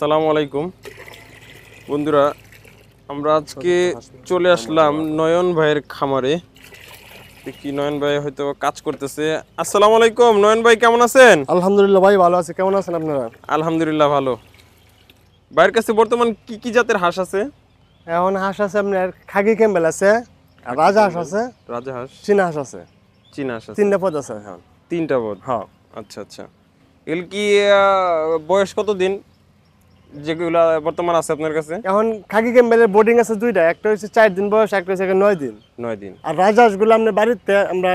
আসসালামু আলাইকুম বন্ধুরা, আমরা আজকে চলে আসলাম নয়ন ভাইয়ের খামারে। দেখি নয়ন ভাই হয়তো কাজ করতেছে। আসসালামু আলাইকুম নয়ন ভাই, কেমন আছেন? আলহামদুলিল্লাহ ভাই, ভালো আছে। কেমন আছেন আপনারা? আলহামদুলিল্লাহ ভালো। ভাইয়ের কাছে বর্তমান কি কি জাতের হাঁস আছে? এখন হাঁস আছে আপনার খাকি ক্যাম্বেল আছে, আর রাজা হাঁস আছে, রাজা হাঁস, চীনা হাঁস আছে। চীনা হাঁস আছে, তিনটা পদ আছে এখন। তিনটা পদ। হ্যাঁ, আচ্ছা আচ্ছা। এগুলো কি বয়স কত দিন যেগুলা বর্তমান আছে আপনার কাছে? এখন খাকি ক্যাম্বেলের বোর্ডিং আছে দুইটা, একটা হচ্ছে 4 দিন বয়স, একটা হচ্ছে 9 দিন। 9 দিন। আর রাজা হাঁসগুলো আমরা বাড়িতে আমরা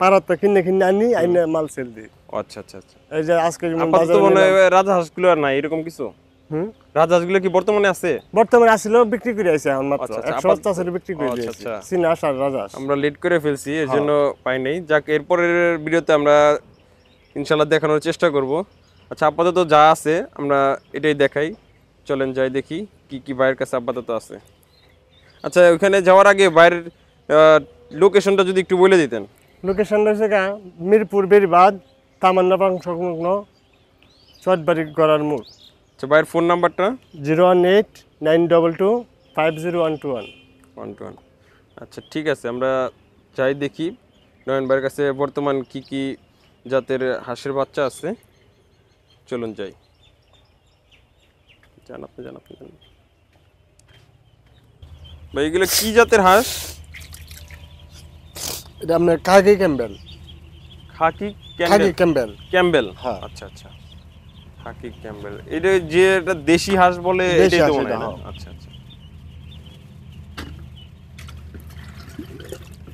পাড়াতে কিনে আনি মাল সেল দিই। আচ্ছা আচ্ছা আচ্ছা। এই যে আজকে যেমন আপাতত বাজারে মনে হয় নিলাম। রাজা হাঁসগুলো আর নাই এরকম কিছু? রাজা হাঁসগুলো কি বর্তমানে আছে? বর্তমানে আসছিল, বিক্রি করে আছে এখন মাত্র। আচ্ছা, আচ্ছা, 100 বস্তা ছিল, বিক্রি করে আচ্ছা, দিয়েছি। আচ্ছা। চীনা হাঁস আর রাজা হাঁস। আমরা লেট করে ফেলছি, এর জন্য পাই নাই। যাক, এরপরের ভিডিওতে আমরা ইনশাল্লাহ দেখানোর চেষ্টা করব। আচ্ছা, আপাতত যা আছে আমরা এটাই দেখাই। চলেন যাই দেখি কি কি বাইরের কাছে আপাতত আছে। আচ্ছা, ওখানে যাওয়ার আগে বাইরের লোকেশনটা যদি একটু বলে দিতেন। লোকেশন রয়েছে মিরপুর বেরিবাদ তামান্না পাং সংলগ্ন চটবাড়ি গড়ার মোড়। আচ্ছা, বাইরের ফোন নাম্বারটা? 018-922-50121। 121। আচ্ছা, ঠিক আছে, আমরা যাই দেখি নয়ন ভাইয়ের কাছে বর্তমান কি কি জাতের হাঁসের বাচ্চা আছে। চলুন যাই। জান আপনি ভাই, এগুলো কি জাতের হাঁস? এটা আপনার খাকি ক্যাম্বেল। খাকি খাকি ক্যাম্বেল। ক্যাম্বেল। হ্যাঁ। আচ্ছা আচ্ছা, খাকি ক্যাম্বেল। এটা যে এটা দেশি হাঁস বলে দেশি এটাই তো হাঁস মনে হয় এটা, না? হ্যাঁ। আচ্ছা আচ্ছা।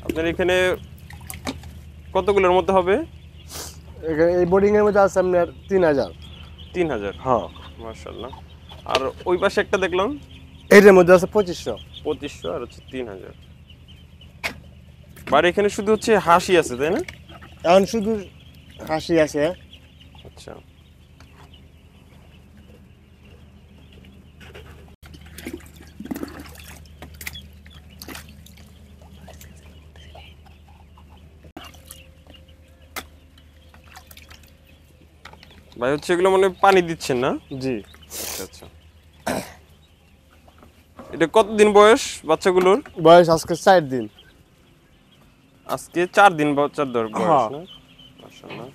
আপনার এখানে কতগুলোর মতো হবে? এই বোর্ডিং এর মধ্যে আছে আপনার 3000। 3000? হ্যাঁ। মাশাআল্লাহ। আর ওই পাশে একটা দেখলাম, এটার মধ্যে আছে 2500। 2500 আর হচ্ছে 3000। আর এখানে শুধু হচ্ছে হাঁসই আছে, তাই না? এখন শুধু হাসি আছে। আচ্ছা। ভাই হচ্ছে এগুলো মানে পানি দিচ্ছেন না? জি। আচ্ছা আচ্ছা। এটা কতদিন বয়স বাচ্চাগুলোর? বয়স আজকে 4 দিন। আজকে 4 দিন বাচ্চার বয়স হ্যাঁ। না? মাশাআল্লাহ।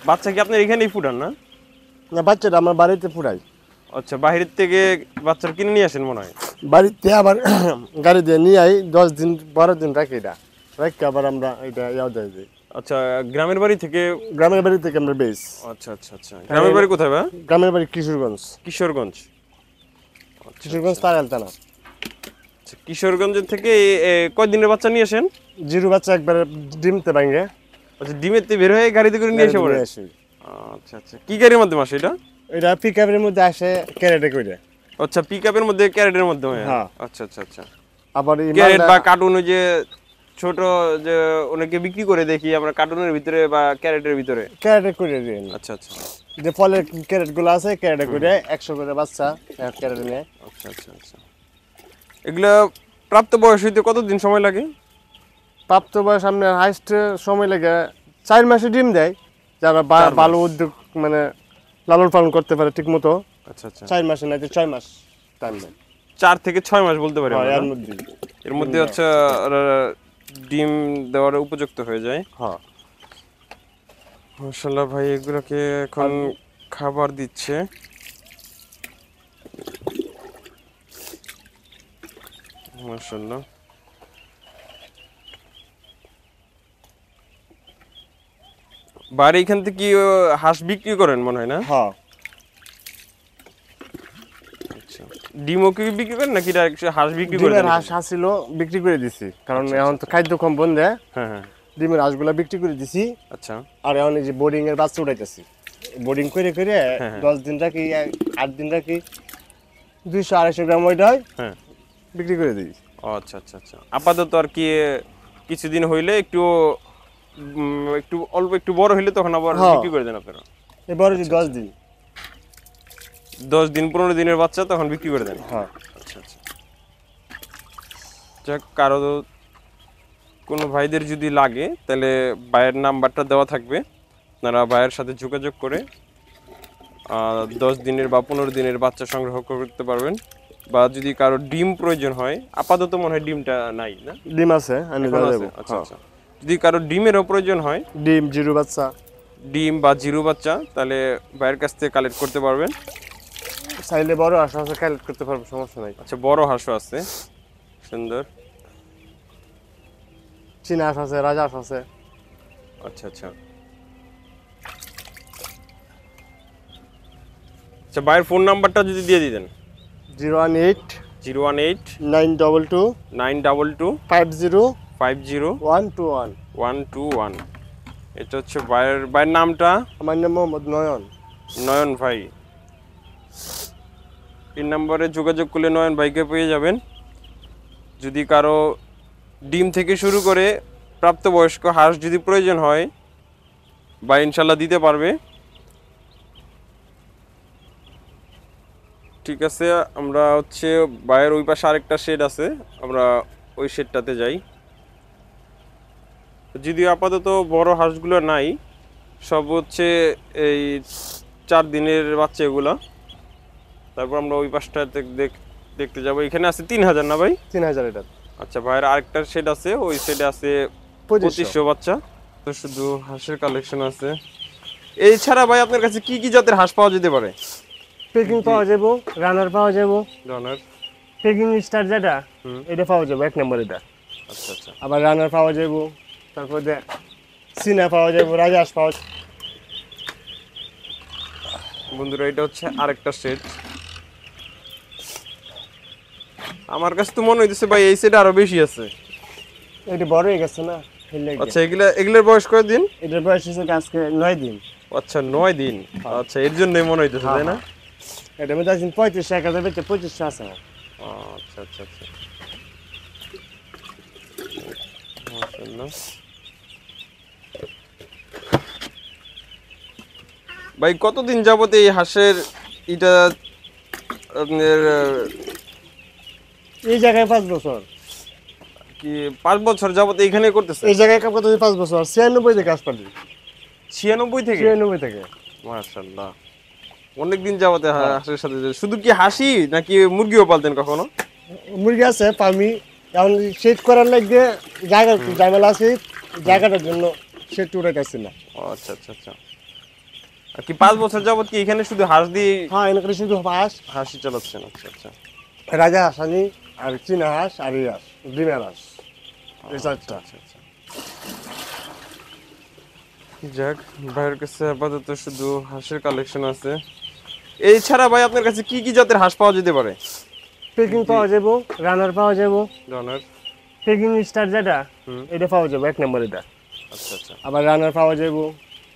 বাচ্চা কি আপনার এখানেই ফুটান না? না, বাচ্চাটা আমার বাড়িতে পুরাই। আচ্ছা, বাইরের থেকে বাচ্চারা কিনে নিয়ে আসেন মনে হয়? বাড়িতে আবার গাড়ি দিয়ে নিয়ে আই, 10 দিন 12 দিন রাখি। এটা রাখি আবার আমরা এটা দিয়ে দিই। আচ্ছা, গ্রামের বাড়ি থেকে? গ্রামের বাড়ি থেকে আমরা বেশ। আচ্ছা আচ্ছা আচ্ছা। গ্রামের বাড়ি কোথায় ভাই? গ্রামের বাড়ি কিশোরগঞ্জ। কিশোরগঞ্জ। কিশোরগঞ্জ তারালতানা। আচ্ছা, কিশোরগঞ্জ থেকে কয় দিনের বাচ্চা নিয়ে আসেন? জিরো বাচ্চা একবার ডিমতে ভাঙে। আচ্ছা, ডিমেতে বের হয়ে গাড়িতে করে নিয়ে এসে পড়ে? আচ্ছা আচ্ছা। কি গাড়ির মাধ্যমে আসে এটা? এটা পিকআপের মধ্যে আসে, ক্যারেটে করে। আচ্ছা, পিকআপের মধ্যে ক্যারেটের মাধ্যমে? হ্যাঁ। আচ্ছা আচ্ছা আচ্ছা। আবার ক্যারেট বা কার্টুন, ওই যে ছোট যে অনেকে বিক্রি করে দেখি আমরা, কার্টুনের ভিতরে বা ক্যারেটের ভিতরে? ক্যারেটে করে দিয়ে। আচ্ছা আচ্ছা। যে ফলের ক্যারেট গুলো আছে, ক্যারেটে করে 100 করে বাচ্চা ক্যারেটে নেয়। আচ্ছা আচ্ছা আচ্ছা। এগুলা প্রাপ্ত বয়স হইতে কতদিন সময় লাগে? প্রাপ্ত বয়স আপনার হাইস্ট সময় লাগে 4 মাসে ডিম দেয়, যারা 4 ভালো মাস। উদ্যোগ মানে লালন পালন করতে পারে ঠিক মতো। আচ্ছা আচ্ছা। 4 মাসে নাই 6 মাস টাইম দেয়। 4 থেকে 6 মাস বলতে পারি আমরা, এর না? মধ্যে এর মধ্যে হচ্ছে ডিম দেওয়ার উপযুক্ত হয়ে যায়। হ্যাঁ। মাশাআল্লাহ ভাই, এগুলোকে এখন খাবার দিচ্ছে। মাশাআল্লাহ। বাড়ি এখান থেকে কি হাঁস বিক্রি করেন মনে হয়, না? হ্যাঁ। আচ্ছা, ডিমও কি বিক্রি করেন নাকি ডাইরেক্ট হাঁস বিক্রি করে ডিমের দেন? হাঁস ছিল, বিক্রি করে দিছি, কারণ এখন তো খাদ্য কম বন্ধে। হ্যাঁ হ্যাঁ। ডিমের হাঁসগুলা বিক্রি করে দিছি। আচ্ছা। আর এখন এই যে বোর্ডিং এর বাচ্চা উঠাইতেছি। বোর্ডিং করে করে হ্যাঁ। 10 দিন রাখি, 8 দিন রাখি, 200-250 গ্রাম ওইটা হয়, হ্যাঁ। বিক্রি করে দিই। আচ্ছা আচ্ছা আচ্ছা। আপাতত আর কি কিছুদিন হইলে একটু একটু অল্প একটু বড় হইলে তখন আবার বিক্রি করে দেন আপনারা? এবার 10 দিন। 10 দিন 15 দিনের বাচ্চা তখন বিক্রি করে দেন? হ্যাঁ। আচ্ছা আচ্ছা। যাক, কারো কোনো ভাইদের যদি লাগে তাহলে ভাইয়ের নাম্বারটা দেওয়া থাকবে, আপনারা ভাইয়ের সাথে যোগাযোগ করে 10 দিনের বা 15 দিনের বাচ্চা সংগ্রহ করতে পারবেন। বা যদি কারো ডিম প্রয়োজন হয়, আপাতত মনে হয় ডিমটা নাই না? ডিম আছে, আমি এখন আছে? আচ্ছা আচ্ছা। যদি কারো ডিমেরও প্রয়োজন হয়, ডিম জিরো বাচ্চা, ডিম বা জিরো বাচ্চা, তাহলে ভাইয়ের কাছ থেকে কালেক্ট করতে পারবেন। চাইলে বড় হাঁস আছে কালেক্ট করতে পারবো, সমস্যা নাই। আচ্ছা, বড় হাঁসও আছে, সুন্দর। চীনা হাঁস আছে, রাজা হাঁস আছে। আচ্ছা আচ্ছা। আচ্ছা, ভাইয়ের ফোন নাম্বারটা যদি দিয়ে দিতেন। 018 018 922 922 50 50 121। 121। এটা হচ্ছে ভাইয়ের নামটা? আমার নাম মোহাম্মদ নয়ন। নয়ন ভাই। এই নম্বরে যোগাযোগ করলে নয়ন ভাইকে পেয়ে যাবেন। যদি কারো ডিম থেকে শুরু করে প্রাপ্তবয়স্ক হাঁস যদি প্রয়োজন হয়, ভাই ইনশাল্লাহ দিতে পারবে। ঠিক আছে, আমরা হচ্ছে ভাইয়ের ওই পাশে আরেকটা শেড আছে, আমরা ওই শেডটাতে যাই। যদিও আপাতত বড় হাঁসগুলো নাই, সব হচ্ছে এই 4 দিনের বাচ্চা এগুলো। তারপর আমরা ওই পাশটাতে দেখতে যাবো। এখানে আছে 3000 না ভাই? 3000 এটা। আচ্ছা, ভাইয়ের আরেকটা শেড আছে, ওই শেডে আছে 2500 বাচ্চা। তো শুধু হাঁসের কালেকশন আছে। এছাড়া ভাই আপনার কাছে কি কি জাতের হাঁস পাওয়া যেতে পারে? পেকিং পাওয়া যাবো, রানার পাওয়া যাবো। রানার, পেকিং স্টার যেটা, এটা পাওয়া যাবে 1 নম্বর এটা। আচ্ছা আচ্ছা। আবার রানার পাওয়া যাবো, তারপর চীনা পাওয়া যাবো, রাজা হাঁস পাওয়া। বন্ধুরা, এটা হচ্ছে আরেকটা সেট। আমার কাছে তো মনে হইতেছে ভাই এই সেট আরো বেশি আছে। এটা বড় হয়ে গেছে না? আচ্ছা, এগুলার বয়স কয়দিন? এটার বয়স হচ্ছে আজকে 9 দিন। আচ্ছা, 9 দিন। আচ্ছা, এর জন্যই মনে হইতেছে, তাই না? এটা মধ্যে আছে 3500, 1000 বেচে 2500 আছে। আচ্ছা আচ্ছা আচ্ছা। মাশাআল্লাহ। ভাই কতদিন যাবত এই হাঁসের এটা আপনার এই জায়গায় 5 বছর। কি 5 বছর যাবত এইখানে করতেছে? এই জায়গায় কাজ করতে 5 বছর। 96 থেকে কাজ পারি। 96 থেকে? 96 থেকে। মাশাআল্লাহ, অনেক দিন যাবত হাঁসের সাথে। শুধু কি হাসি নাকি মুরগিও পালতেন কখনো? মুরগি আছে, পামি। এখন সেট করার লাগে জায়গা একটু ঝামেলা আছে, জায়গাটার জন্য সেট উড়াইতেছি না। আচ্ছা আচ্ছা আচ্ছা। আর কি 5 বছর যাবত কি এখানে শুধু হাঁস দিয়ে হ্যাঁ, এখানে শুধু হাঁস, হাসি চালাচ্ছেন? আচ্ছা আচ্ছা। রাজা হাঁস আনি, আর চীনা হাঁস, আর এই হাঁস, ডিমের হাঁস, এই চারটা। আচ্ছা আচ্ছা। যাক, ভাইয়ের কাছে আপাতত শুধু হাঁসের কালেকশন আছে। এছাড়া ভাই আপনার কাছে কি কি জাতের হাঁস পাওয়া যেতে পারে? পেকিং পাওয়া যাবো, রানার পাওয়া যাবো। রানার, পেকিং স্টার যেটা, এটা পাওয়া যাবে 1 নম্বর এটা। আচ্ছা আচ্ছা। আবার রানার পাওয়া যাবো,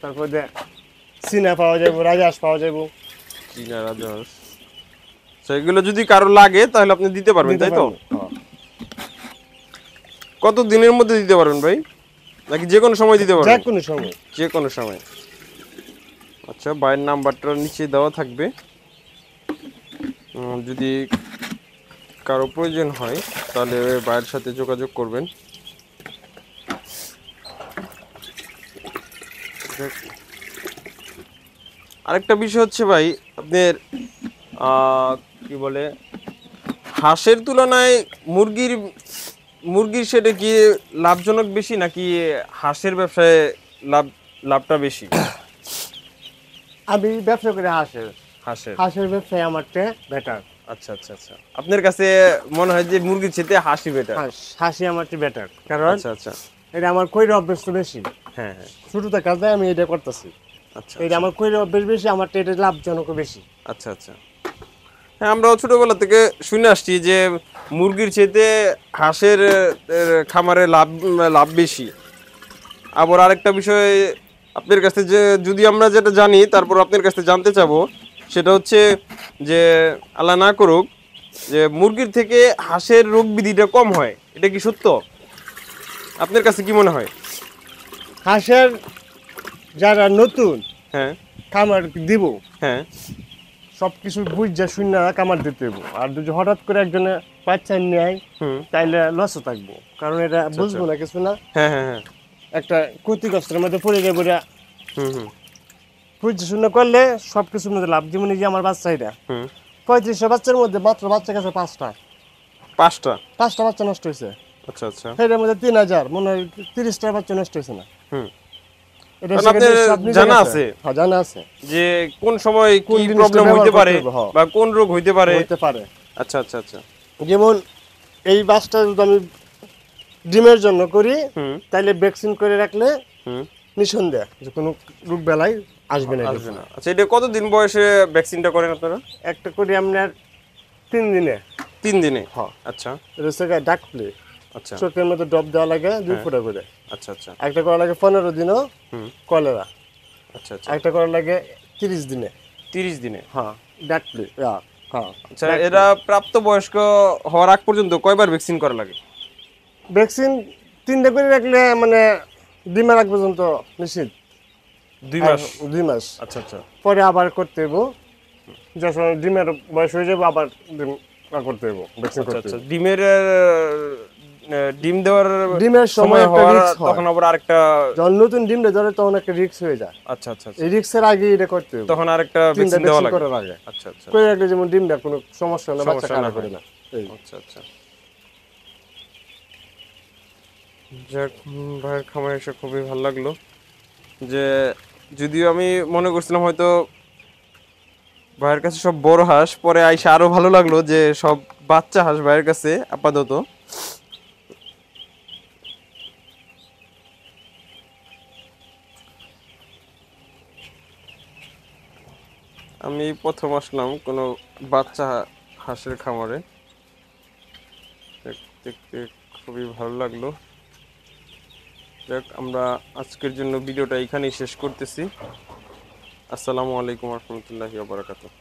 তারপর চীনা পাওয়া যাবো, রাজা হাঁস পাওয়া যাবো। চীনা রাজহাঁস। সেগুলো যদি কারো লাগে তাহলে আপনি দিতে পারবেন, তাই তো? কত দিনের মধ্যে দিতে পারবেন ভাই, নাকি যে কোনো সময় দিতে পারবেন? যে কোনো সময়। যে কোনো সময়। আচ্ছা, ভাইয়ের নাম্বারটা নিচে দেওয়া থাকবে, যদি কারো প্রয়োজন হয় তাহলে ভাইয়ের সাথে যোগাযোগ করবেন। আরেকটা বিষয় হচ্ছে ভাই, আপনার কি বলে, হাঁসের তুলনায় মুরগির সেটা কি লাভজনক বেশি, নাকি হাঁসের ব্যবসায় লাভটা বেশি? আমি ব্যবসা করে হাঁসের হাঁসের ব্যবসায় আমারটা বেটার। আচ্ছা আচ্ছা আচ্ছা। আপনার কাছে মনে হয় যে মুরগির চেয়ে হাঁসই বেটার? হাঁসি আমারটা বেটার, কারণ আচ্ছা আচ্ছা। এটা আমার কইরে অভ্যেস তো বেশি। হ্যাঁ হ্যাঁ। ছোটতে কাজে আমি এটা করতেছি। আচ্ছা, এটা আমার কইরে অভ্যেস বেশি, আমারটা এটা লাভজনক বেশি। আচ্ছা আচ্ছা। হ্যাঁ, আমরাও ছোটবেলা থেকে শুনে আসছি যে মুরগির চেয়ে হাঁসের খামারে লাভ বেশি। আবার আরেকটা বিষয় আপনার কাছে, যে যদি আমরা যেটা জানি তারপর আপনার কাছে জানতে চাবো, সেটা হচ্ছে যে আল্লাহ না করুক, যে মুরগির থেকে হাঁসের রোগ বিধিটা কম হয়, এটা কি সত্য? আপনার কাছে কি মনে হয়? হাঁসের যারা নতুন হ্যাঁ খামার দিব, হ্যাঁ, সবকিছু বুঝা শূন্য কামার দিতে হইব। আর যদি হঠাৎ করে একজনে বাচ্চা নেয়, তাইলে লসও থাকবো, কারণ এটা বুঝবো না কিছু না। হ্যাঁ হ্যাঁ হ্যাঁ। একটা ক্ষতিগ্রস্তের মধ্যে পড়ে যাবো, হুম হুম বুঝে শুনে করলে সব কিছুর মধ্যে লাভ। যেমন এই যে আমার বাচ্চা এটা হুম 3500 বাচ্চার মধ্যে মাত্র বাচ্চা গেছে 5টা। 5টা। 5টা বাচ্চা নষ্ট হয়েছে। আচ্ছা আচ্ছা। এটার মধ্যে 3000 মনে হয় 30টা বাচ্চা নষ্ট হয়েছে না। হুম, এটা কারণ সেকেন্ডারি আপনার সব নিজে জানা গেছে। আছে হ্যাঁ জানা আছে যে কোন সময় কোন কি জিনিসটা প্রবলেম ব্যবহার হইতে করতে পারে হবে, হ্যাঁ। বা কোন রোগ হইতে পারে। হইতে পারে। আচ্ছা আচ্ছা আচ্ছা। যেমন এই বাসটা যদি আমি ডিমের জন্য করি হুম তাইলে ভ্যাকসিন করে রাখলে হুম নিঃসন্দেহে যে কোনো রোগ বেলায় আসবে না। আসবে না। আচ্ছা, এটা কতদিন বয়সে ভ্যাকসিনটা করেন আপনারা? একটা করি আপনার 3 দিনে। 3 দিনে। হ্যাঁ, আচ্ছা এটা হচ্ছে ডাক প্লে। আচ্ছা চোখের মধ্যে ড্রপ দেওয়া লাগে 2 হ্যাঁ। ফুটা করে। আচ্ছা আচ্ছা। একটা করা লাগে 15 দিনও হুম কলেরা। আচ্ছা আচ্ছা। একটা করা লাগে 30 দিনে। 30 দিনে। হ্যাঁ, ডাক প্লে। হ্যাঁ, আচ্ছা, এরা প্রাপ্তবয়স্ক হওয়ার আগ পর্যন্ত কয়বার ভ্যাকসিন করা লাগে? ভ্যাকসিন 3টা করে রাখলে মানে ডিমের আগ পর্যন্ত নিশ্চিত। 2 মাস। 2 মাস আচ্ছা আচ্ছা পরে আবার করতে হইব। যখন ডিমের বয়স হয়ে যাবে আবার ডিম করতে হইব, ভ্যাকসিন আচ্ছা করতে আচ্ছা। হইব। ডিম দেওয়ার ডিমের সময় সময় একটা হওয়ার রিস্ক হয়। তখন আবার আরেকটা। যখন নতুন ডিমটা ধরে তখন একটা রিস্ক হয়ে যায়। আচ্ছা আচ্ছা আচ্ছা। এই রিস্কের আগে এটা করতে হইব। তখন আরেকটা 3টা ভ্যাকসিন দেওয়া ভ্যাকসিন লাগে। করার আগে আচ্ছা আচ্ছা করে রাখলে যেমন ডিমটা কোনো সমস্যা না, বাচ্চা সমস্যা না খারাপ হয়। করে না। এই আচ্ছা আচ্ছা। যাক, ভাইয়ের খামারে এসে খুবই ভালো লাগলো। যে যদিও আমি মনে করছিলাম হয়তো ভাইয়ের কাছে সব বড় হাঁস, পরে আইসা আরো ভালো লাগলো যে সব বাচ্চা হাঁস ভাইয়ের কাছে আপাতত। আমি প্রথম আসলাম কোনো বাচ্চা হাঁসের খামারে, দেখতে খুবই ভালো লাগলো। যাক, আমরা আজকের জন্য ভিডিওটা এখানেই শেষ করতেছি। আসসালামু আলাইকুম রহমতুল্লাহি ওয়া বারাকাতুহু।